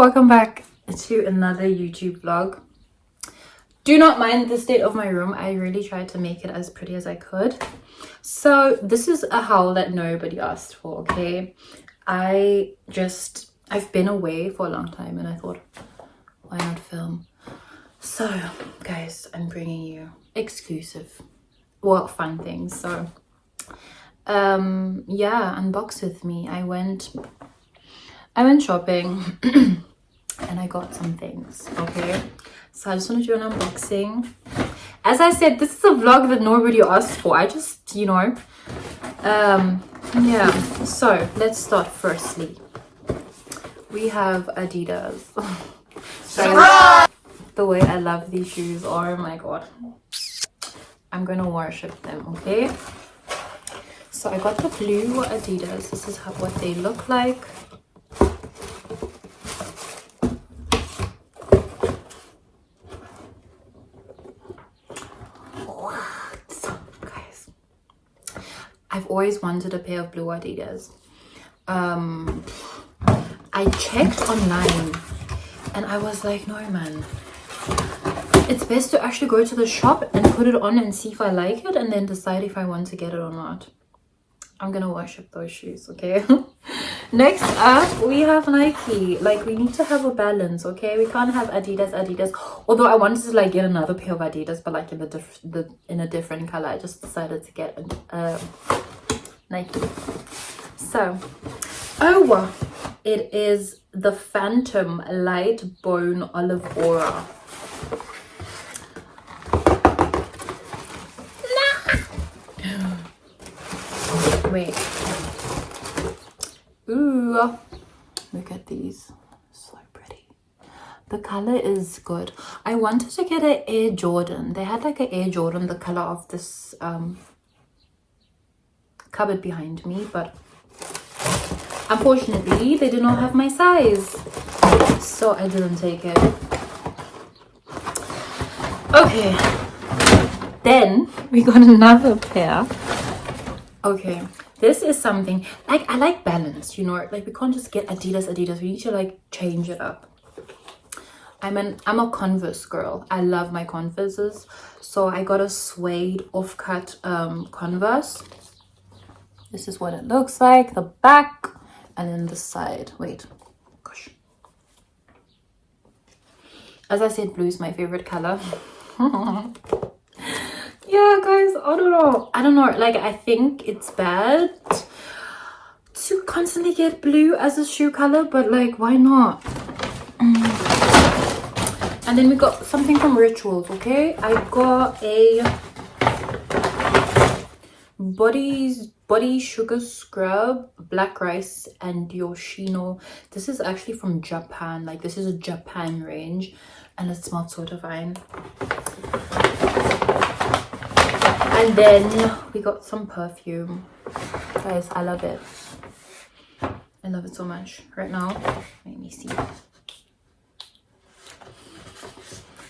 welcome back to another YouTube vlog. Do not mind the state of my room. I really tried to make it as pretty as I could. So this is a haul that nobody asked for, okay? I've been away for a long time and I thought, why not film? So guys, I'm bringing you exclusive, well, fun things. So yeah, unbox with me. I went shopping and I got some things, okay? So I just want to do an unboxing. As I said, this is a vlog that nobody asked for. I just, yeah. So let's start. Firstly, we have Adidas. Guys, the way I love these shoes, oh my god, I'm gonna worship them, okay? So I got the blue Adidas. This is what they look like. I've always wanted a pair of blue Adidas. I checked online and I was like, no man, it's best to actually go to the shop and put it on and see if I like it and then decide if I want to get it or not. I'm gonna worship those shoes, okay? Next up, we have Nike. Like, we need to have a balance, okay? We can't have Adidas. Although I wanted to like get another pair of Adidas, but like in a different color. I just decided to get Nike. So, it is the Phantom Light Bone Olive Aura. Wait. Ooh, look at these. So pretty. The color is good. I wanted to get an Air Jordan. They had like an Air Jordan, the color of this cupboard behind me, but unfortunately they did not have my size, so I didn't take it. Okay, then we got another pair. Okay, this is something like, I like balance, you know, like we can't just get Adidas. We need to like change it up. I'm a Converse girl. I love my Converses, so I got a suede off-cut Converse. This is what it looks like, the back and then the side. Wait, gosh. As I said, blue is my favorite color. Yeah, guys, I don't know. Like, I think it's bad to constantly get blue as a shoe color, but like, why not? And then we got something from Rituals, okay? I got a body sugar scrub, black rice and Yoshino. This is actually from Japan. Like, this is a Japan range and it smells so divine. And then we got some perfume. Guys, I love it. I love it so much. Right now, let me see.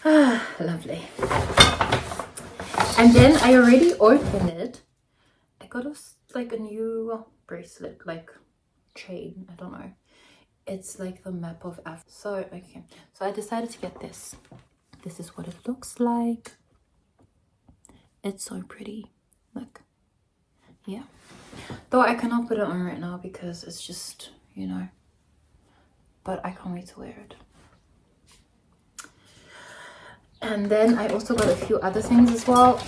Ah, lovely. And then I already opened it. I got a new bracelet, like chain, I don't know. It's like the map of Africa. So, okay. So I decided to get this. This is what it looks like. It's so pretty. Look. Yeah. Though I cannot put it on right now because it's just, you know. But I can't wait to wear it. And then I also got a few other things as well.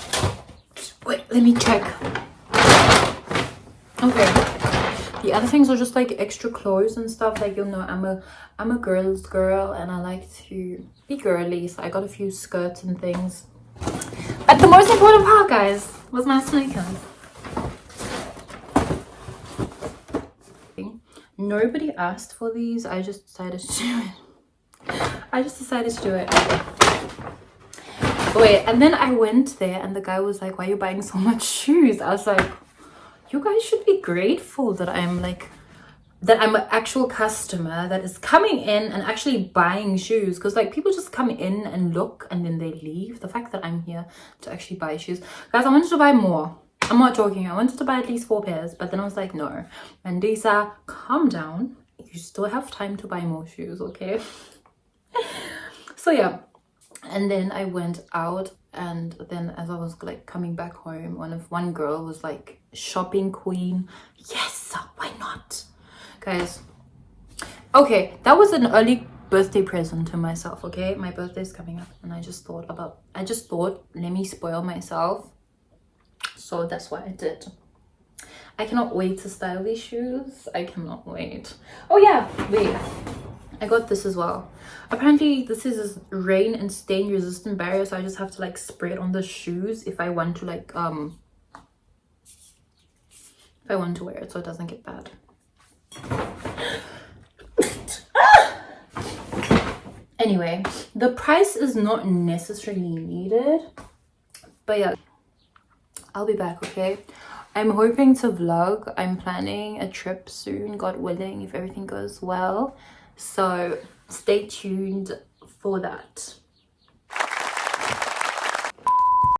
Wait, let me check. Okay. The other things are just like extra clothes and stuff. Like, you know, I'm a girl's girl and I like to be girly. So I got a few skirts and things. But the most important part, guys, was my sneakers. Nobody asked for these. I just decided to do it. Wait, and then I went there and the guy was like, why are you buying so much shoes? I was like, you guys should be grateful that I'm an actual customer that is coming in and actually buying shoes, because like people just come in and look and then they leave. The fact that I'm here to actually buy shoes, guys, I wanted to buy more. I'm not joking. I wanted to buy at least 4 pairs, but then I was like, no, Mandisa, calm down. You you still have time to buy more shoes, okay? So yeah, and then I went out, and then as I was like coming back home, one girl was like, shopping queen. Yes, why not, guys? Okay, that was an early birthday present to myself, okay? My birthday's coming up, and I just thought, let me spoil myself. So that's what I did. I cannot wait to style these shoes. I cannot wait. Oh yeah, wait, I got this as well. Apparently this is a rain and stain resistant barrier, so I just have to like spray it on the shoes if I want to like if I want to wear it so it doesn't get bad. Anyway, the price is not necessarily needed, but yeah, I'll be back, okay? I'm hoping to vlog. I'm planning a trip soon, God willing, if everything goes well. So stay tuned for that.